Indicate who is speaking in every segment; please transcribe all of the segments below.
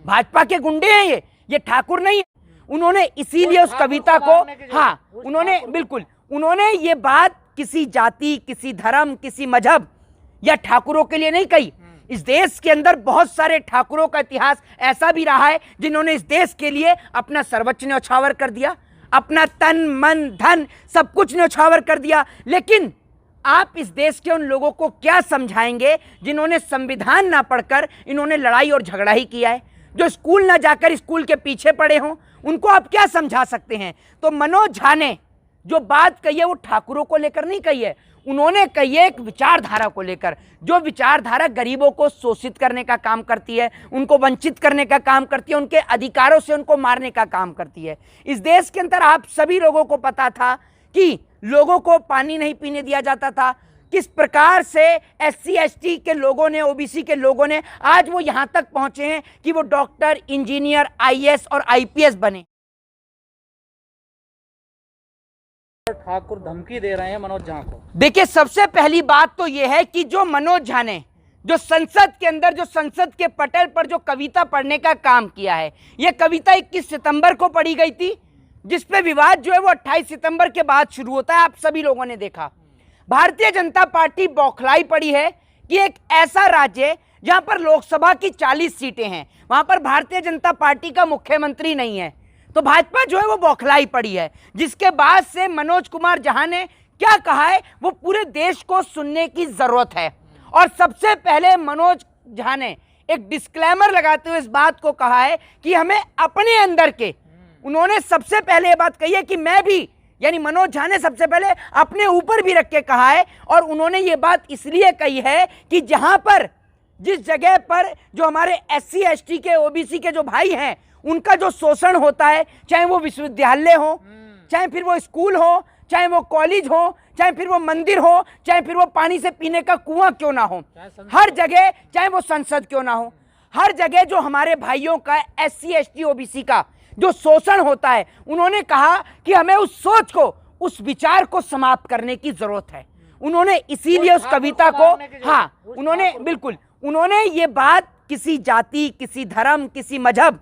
Speaker 1: भाजपा के गुंडे हैं ये ठाकुर नहीं है। उन्होंने इसीलिए उस कविता को, हाँ उन्होंने बिल्कुल, उन्होंने ये बात किसी जाति, किसी धर्म, किसी मजहब या ठाकुरों के लिए नहीं कही। इस देश के अंदर बहुत सारे ठाकुरों का इतिहास ऐसा भी रहा है जिन्होंने इस देश के लिए अपना सर्वोच्च न्यौछावर कर दिया, अपना तन मन धन सब कुछ न्यौछावर कर दिया। लेकिन आप इस देश के उन लोगों को क्या समझाएंगे जिन्होंने संविधान ना पढ़कर इन्होंने लड़ाई और झगड़ा ही किया है, जो स्कूल ना जाकर स्कूल के पीछे पड़े हों, उनको आप क्या समझा सकते हैं? तो मनोज झा ने जो बात कही है वो ठाकुरों को लेकर नहीं कही है, उन्होंने कही है एक विचारधारा को लेकर, जो विचारधारा गरीबों को शोषित करने का काम करती है, उनको वंचित करने का काम करती है, उनके अधिकारों से उनको मारने का काम करती है। इस देश के अंदर आप सभी लोगों को पता था कि लोगों को पानी नहीं पीने दिया जाता था, किस प्रकार से SC ST के लोगों ने, OBC के लोगों ने, आज वो यहां तक पहुंचे हैं कि वो डॉक्टर, इंजीनियर, IAS और IPS बने।
Speaker 2: ठाकुर धमकी दे रहे हैं मनोज झा को।
Speaker 1: देखिए, सबसे पहली बात तो यह है कि जो मनोज झा ने जो संसद के अंदर, जो संसद के पटल पर जो कविता पढ़ने का काम किया है, यह कविता 21 सितंबर को पढ़ी गई थी, जिसपे विवाद जो है वो 28 सितंबर के बाद शुरू होता है। आप सभी लोगों ने देखा, भारतीय जनता पार्टी बौखलाई पड़ी है कि एक ऐसा राज्य जहां पर लोकसभा की 40 सीटें हैं, वहां पर भारतीय जनता पार्टी का मुख्यमंत्री नहीं है, तो भाजपा जो है वो बौखलाई पड़ी है। जिसके बाद से मनोज कुमार झा ने क्या कहा है वो पूरे देश को सुनने की जरूरत है। और सबसे पहले मनोज झा ने एक डिस्क्लेमर लगाते हुए इस बात को कहा है कि हमें अपने अंदर के, उन्होंने सबसे पहले ये बात कही है कि मैं भी, यानी मनोज झा ने सबसे पहले अपने ऊपर भी रख के कहा है, और उन्होंने ये बात इसलिए कही है कि जहां पर, जिस जगह पर जो हमारे SC ST के, OBC के जो भाई हैं, उनका जो शोषण होता है, चाहे वो विश्वविद्यालय हो, चाहे फिर वो स्कूल हो, चाहे वो कॉलेज हो, चाहे फिर वो मंदिर हो, चाहे फिर वो पानी से पीने का कुआं क्यों ना हो, हर जगह, चाहे वो संसद क्यों ना हो, हर जगह जो हमारे भाइयों का, SC ST OBC का जो शोषण होता है, उन्होंने कहा कि हमें उस सोच को, उस विचार को समाप्त करने की जरूरत है। उन्होंने इसीलिए उस कविता को, हाँ उन्होंने बिल्कुल, उन्होंने ये बात किसी जाति, किसी धर्म, किसी मजहब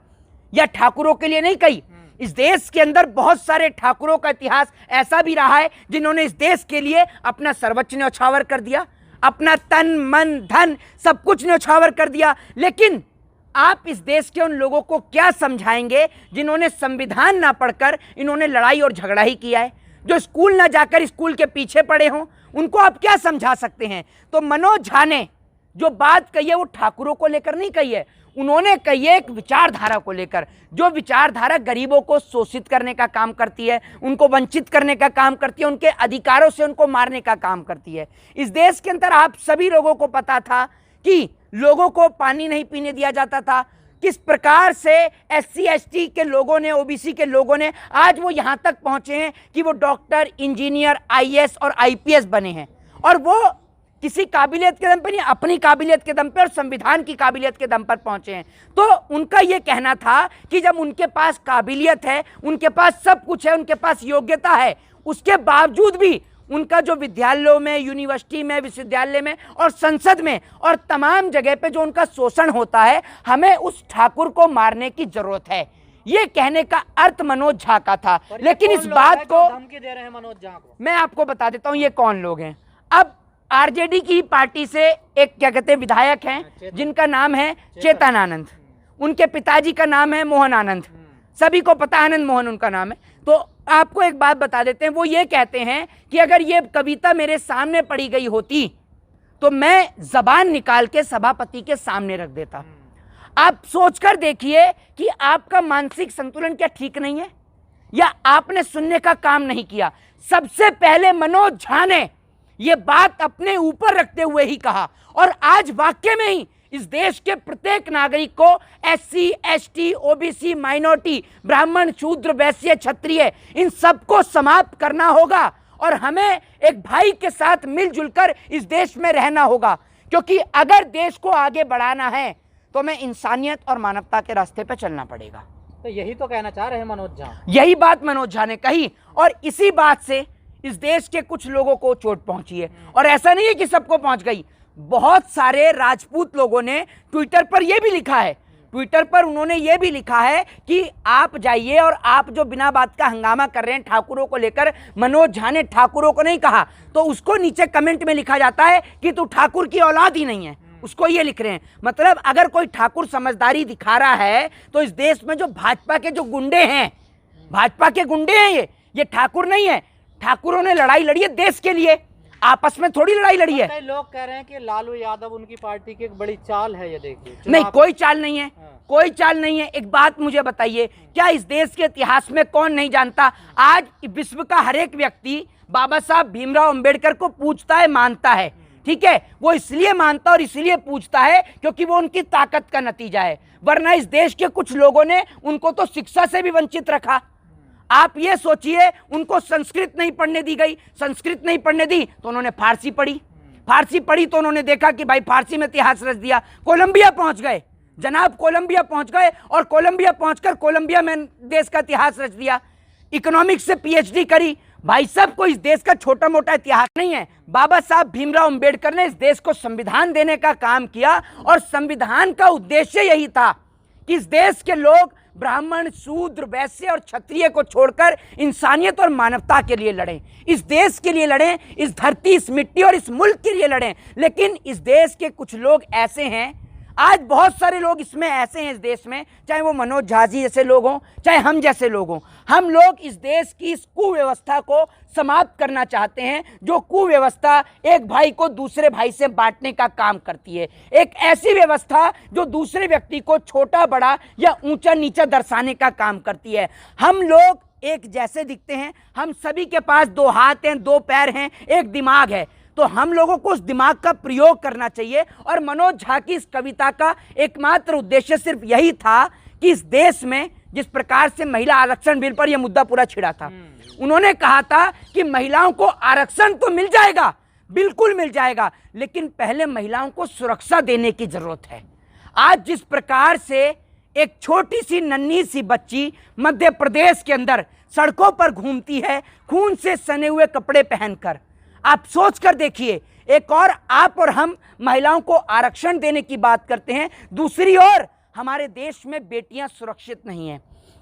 Speaker 1: या ठाकुरों के लिए नहीं कही। इस देश के अंदर बहुत सारे ठाकुरों का इतिहास ऐसा भी रहा है जिन्होंने इस देश के लिए अपना सर्वोच्च न्यौछावर कर दिया, अपना तन मन धन सब कुछ न्यौछावर कर दिया। लेकिन आप इस देश के उन लोगों को क्या समझाएंगे जिन्होंने संविधान ना पढ़कर इन्होंने लड़ाई और झगड़ा ही किया है, जो स्कूल ना जाकर स्कूल के पीछे पड़े हों, उनको आप क्या समझा सकते हैं? तो मनोज झा ने जो बात कही है वो ठाकुरों को लेकर नहीं कही है, उन्होंने कही है एक विचारधारा को लेकर, जो विचारधारा गरीबों को शोषित करने का काम करती है, उनको वंचित करने का काम करती है, उनके अधिकारों से उनको मारने का काम करती है। इस देश के अंदर आप सभी लोगों को पता था कि लोगों को पानी नहीं पीने दिया जाता था, किस प्रकार से SC ST के लोगों ने, OBC के लोगों ने, आज वो यहाँ तक पहुँचे हैं कि वो डॉक्टर, इंजीनियर, IAS और IPS बने हैं, और वो किसी काबिलियत के दम पर नहीं, अपनी काबिलियत के दम पर और संविधान की काबिलियत के दम पर पहुंचे हैं। तो उनका ये कहना था कि जब उनके पास काबिलियत है, उनके पास सब कुछ है, उनके पास योग्यता है, उसके बावजूद भी उनका जो विद्यालयों में, यूनिवर्सिटी में, विश्वविद्यालय में और संसद में और तमाम जगह पे जो उनका शोषण होता है, हमें उस ठाकुर को मारने की जरूरत है, ये कहने का अर्थ मनोज झा का था। लेकिन इस बात को
Speaker 2: धमकी दे रहे हैं मनोज झा को,
Speaker 1: मैं आपको बता देता हूं ये कौन लोग हैं। अब RJD की पार्टी से एक क्या कहते हैं विधायक हैं जिनका नाम है चेतन आनंद, उनके पिताजी का नाम है मोहन आनंद, सभी को पता आनंद मोहन उनका नाम है। तो आपको एक बात बता देते हैं, वो ये कहते हैं कि अगर ये कविता मेरे सामने पढ़ी गई होती तो मैं जबान निकाल के सभापति के सामने रख देता। आप सोचकर देखिए कि आपका मानसिक संतुलन क्या ठीक नहीं है, या आपने सुनने का काम नहीं किया। सबसे पहले मनोज झा ने ये बात अपने ऊपर रखते हुए ही कहा, और आज वाकई में ही इस देश के प्रत्येक नागरिक को SC ST OBC माइनॉरिटी, ब्राह्मण, शूद्र, वैश्य, क्षत्रिय, इन सबको समाप्त करना होगा, और हमें एक भाई के साथ मिलजुल कर इस देश में रहना होगा। क्योंकि अगर देश को आगे बढ़ाना है तो हमें इंसानियत और मानवता के रास्ते पर चलना पड़ेगा।
Speaker 2: तो यही तो कहना चाह रहे हैं मनोज झा,
Speaker 1: यही बात मनोज झा ने कही, और इसी बात से इस देश के कुछ लोगों को चोट पहुंची है। और ऐसा नहीं है कि सबको पहुंच गई, बहुत सारे राजपूत लोगों ने ट्विटर पर यह भी लिखा है ट्विटर पर उन्होंने ये भी लिखा है कि आप जाइए और आप जो बिना बात का हंगामा कर रहे हैं ठाकुरों को लेकर, मनोज झा ने ठाकुरों को नहीं कहा, तो उसको नीचे कमेंट में लिखा जाता है कि तू ठाकुर की औलाद ही नहीं है, उसको ये लिख रहे हैं। मतलब अगर कोई ठाकुर समझदारी दिखा रहा है तो इस देश में जो भाजपा के जो गुंडे हैं, भाजपा के गुंडे हैं, ये ठाकुर नहीं है। ठाकुरों ने लड़ाई लड़ी है देश के लिए, आपस में थोड़ी लड़ाई लड़ी है।
Speaker 2: कई लोग कह रहे हैं कि लालू यादव उनकी पार्टी की एक बड़ी चाल है, ये देखिए।
Speaker 1: नहीं, कोई चाल नहीं है, कोई चाल नहीं है। एक बात मुझे बताइए, क्या इस देश के इतिहास में कौन नहीं जानता, आज विश्व का हर एक व्यक्ति बाबा साहब भीमराव अंबेडकर को पूछता है, मानता है, ठीक है। वो इसलिए मानता और इसलिए पूछता है क्योंकि वो उनकी ताकत का नतीजा है, वरना इस देश के कुछ लोगों ने उनको तो शिक्षा से भी वंचित रखा। आप ये सोचिए, उनको संस्कृत नहीं पढ़ने दी गई, संस्कृत नहीं पढ़ने दी तो उन्होंने फारसी पढ़ी, फारसी पढ़ी तो उन्होंने देखा कि भाई फारसी में इतिहास रच दिया, कोलंबिया पहुंच गए जनाब, कोलंबिया पहुंच गए और कोलंबिया पहुंचकर कोलंबिया में देश का इतिहास रच दिया। इकोनॉमिक्स से पीएचडी करी। भाई साहब, कोई इस देश का छोटा मोटा इतिहास नहीं है। बाबा साहब भीमराव अंबेडकर ने इस देश को संविधान देने का काम किया और संविधान का उद्देश्य यही था कि इस देश के लोग ब्राह्मण, शूद्र, वैश्य और क्षत्रिय को छोड़कर इंसानियत और मानवता के लिए लड़ें, इस देश के लिए लड़ें, इस धरती, इस मिट्टी और इस मुल्क के लिए लड़ें। लेकिन इस देश के कुछ लोग ऐसे हैं, आज बहुत सारे लोग इसमें ऐसे हैं इस देश में, चाहे वो मनोज झा जी जैसे लोग हों, चाहे हम जैसे लोग हों, हम लोग इस देश की इस कुव्यवस्था को समाप्त करना चाहते हैं, जो कुव्यवस्था एक भाई को दूसरे भाई से बांटने का काम करती है, एक ऐसी व्यवस्था जो दूसरे व्यक्ति को छोटा बड़ा या ऊंचा नीचा दर्शाने का काम करती है। हम लोग एक जैसे दिखते हैं, हम सभी के पास 2 हाथ हैं, 2 पैर हैं, एक दिमाग है, तो हम लोगों को उस दिमाग का प्रयोग करना चाहिए। और मनोज झा की इस कविता का एकमात्र उद्देश्य सिर्फ यही था कि इस देश में जिस प्रकार से महिला आरक्षण बिल पर यह मुद्दा पूरा छिड़ा था, उन्होंने कहा था कि महिलाओं को आरक्षण तो मिल जाएगा, बिल्कुल मिल जाएगा, लेकिन पहले महिलाओं को सुरक्षा देने की जरूरत है। आज जिस प्रकार से एक छोटी सी नन्ही सी बच्ची मध्य प्रदेश के अंदर सड़कों पर घूमती है खून से सने हुए कपड़े पहनकर, आप सोच कर देखिए। एक और आप और हम महिलाओं को आरक्षण देने की बात करते हैं, दूसरी ओर हमारे देश में बेटियां सुरक्षित नहीं हैं।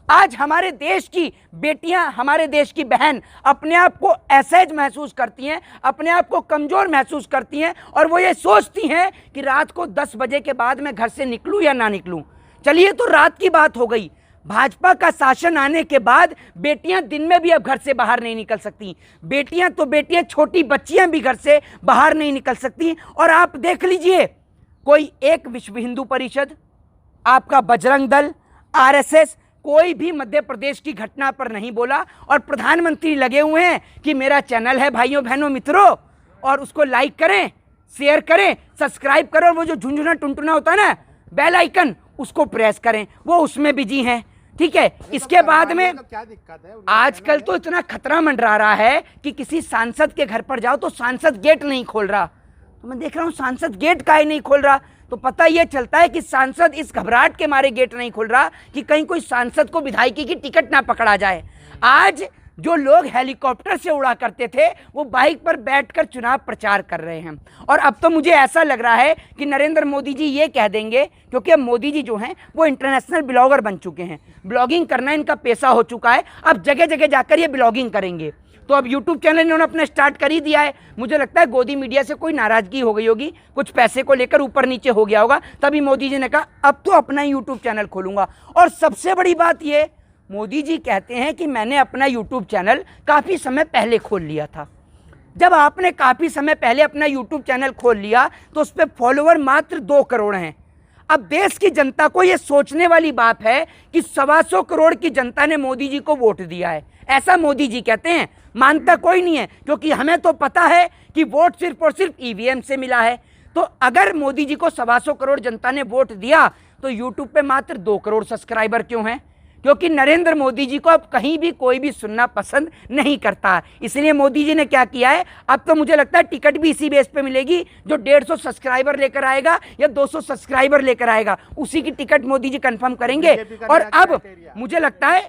Speaker 1: आज हमारे देश की बेटियां, हमारे देश की बहन अपने आप को असहज महसूस करती हैं, अपने आप को कमज़ोर महसूस करती हैं और वो ये सोचती हैं कि रात को 10 बजे के बाद मैं घर से निकलूं या ना निकलूं। चलिए, तो रात की बात हो गई। भाजपा का शासन आने के बाद बेटियां दिन में भी अब घर से बाहर नहीं निकल सकती। बेटियां तो बेटियां, छोटी बच्चियां भी घर से बाहर नहीं निकल सकती। और आप देख लीजिए, कोई एक विश्व हिंदू परिषद, आपका बजरंग दल, आरएसएस, कोई भी मध्य प्रदेश की घटना पर नहीं बोला। और प्रधानमंत्री लगे हुए हैं कि मेरा चैनल है भाइयों बहनों मित्रों, और उसको लाइक करें, शेयर करें, सब्सक्राइब करें, और वो जो झुंझुना टुनटुना होता है ना, बेल आइकन, उसको प्रेस करें। वो उसमें बिजी हैं, ठीक है। इसके बाद में
Speaker 3: क्या दिक्कत है?
Speaker 1: आजकल तो इतना खतरा मंडरा रहा है कि किसी सांसद के घर पर जाओ तो सांसद गेट नहीं खोल रहा। तो मैं देख रहा हूँ सांसद गेट काहे नहीं खोल रहा, तो पता यह चलता है कि सांसद इस घबराहट के मारे गेट नहीं खोल रहा कि कहीं कोई सांसद को विधायकी की टिकट ना पकड़ा जाए। आज जो लोग हेलीकॉप्टर से उड़ा करते थे वो बाइक पर बैठकर चुनाव प्रचार कर रहे हैं। और अब तो मुझे ऐसा लग रहा है कि नरेंद्र मोदी जी ये कह देंगे, क्योंकि अब मोदी जी जो हैं वो इंटरनेशनल ब्लॉगर बन चुके हैं, ब्लॉगिंग करना इनका पेशा हो चुका है, अब जगह जगह जाकर ये ब्लॉगिंग करेंगे। तो अब यूट्यूब चैनल इन्होंने अपना स्टार्ट कर ही दिया है। मुझे लगता है गोदी मीडिया से कोई नाराजगी हो गई होगी, कुछ पैसे को लेकर ऊपर नीचे हो गया होगा, तभी मोदी जी ने कहा अब तो अपना यूट्यूब चैनल खोलूंगा। और सबसे बड़ी बात ये, मोदी जी कहते हैं कि मैंने अपना यूट्यूब चैनल काफ़ी समय पहले खोल लिया था। जब आपने काफ़ी समय पहले अपना यूट्यूब चैनल खोल लिया तो उस पर फॉलोअर मात्र 2 करोड़ हैं। अब देश की जनता को ये सोचने वाली बात है कि 125 करोड़ की जनता ने मोदी जी को वोट दिया है, ऐसा मोदी जी कहते हैं। मानता कोई नहीं है, क्योंकि हमें तो पता है कि वोट सिर्फ और सिर्फ ईवीएम से मिला है। तो अगर मोदी जी को 125 करोड़ जनता ने वोट दिया तो यूट्यूब पे मात्र 2 करोड़ सब्सक्राइबर क्यों हैं? क्योंकि नरेंद्र मोदी जी को अब कहीं भी कोई भी सुनना पसंद नहीं करता। इसलिए मोदी जी ने क्या किया है, अब तो मुझे लगता है टिकट भी इसी बेस पे मिलेगी, जो 150 सब्सक्राइबर लेकर आएगा या 200 सब्सक्राइबर लेकर आएगा, उसी की टिकट मोदी जी कंफर्म करेंगे। और अब मुझे लगता है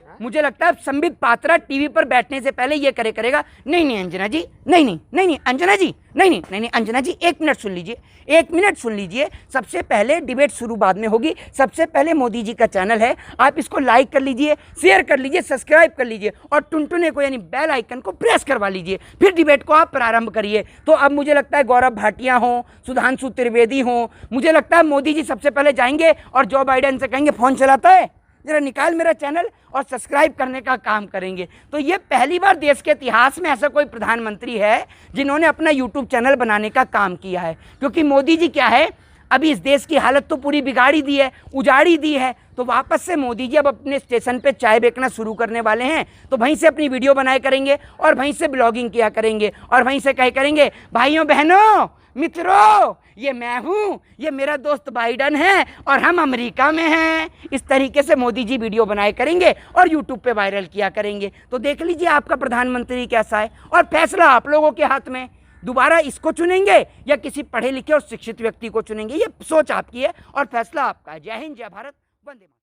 Speaker 1: अब संबित पात्रा टीवी पर बैठने से पहले ये करेगा, नहीं अंजना जी, नहीं अंजना जी, नहीं अंजना जी, 1 मिनट सुन लीजिए, 1 मिनट सुन लीजिए। सबसे पहले डिबेट शुरू बाद में होगी, सबसे पहले मोदी जी का चैनल है, आप इसको लाइक कर लीजिए, शेयर कर लीजिए, सब्सक्राइब कर लीजिए और टुनटुने को यानी बेल आइकन को प्रेस करवा लीजिए, फिर डिबेट को आप प्रारंभ करिए। तो अब मुझे लगता है गौरव भाटिया हो, सुधांशु त्रिवेदी हो, मुझे लगता है मोदी जी सबसे पहले जाएंगे और जो बाइडेन से कहेंगे फोन चलाता है जरा निकाल मेरा चैनल और सब्सक्राइब करने का काम करेंगे। तो ये पहली बार देश के इतिहास में ऐसा कोई प्रधानमंत्री है जिन्होंने अपना यूट्यूब चैनल बनाने का काम किया है। क्योंकि मोदी जी क्या है, अभी इस देश की हालत तो पूरी बिगाड़ी दी है, उजाड़ी दी है, तो वापस से मोदी जी अब अपने स्टेशन पे चाय बेचना शुरू करने वाले हैं। तो वहीं से अपनी वीडियो बनाया करेंगे और वहीं से ब्लॉगिंग किया करेंगे और वहीं से कहे करेंगे, भाइयों बहनों मित्रों, ये मैं हूँ, ये मेरा दोस्त बाइडन है और हम अमेरिका में हैं। इस तरीके से मोदी जी वीडियो बनाए करेंगे और यूट्यूब पे वायरल किया करेंगे। तो देख लीजिए आपका प्रधानमंत्री कैसा है और फैसला आप लोगों के हाथ में, दोबारा इसको चुनेंगे या किसी पढ़े लिखे और शिक्षित व्यक्ति को चुनेंगे, ये सोच आपकी है और फैसला आपका है। जय हिंद, जय भारत, वंदे मातरम।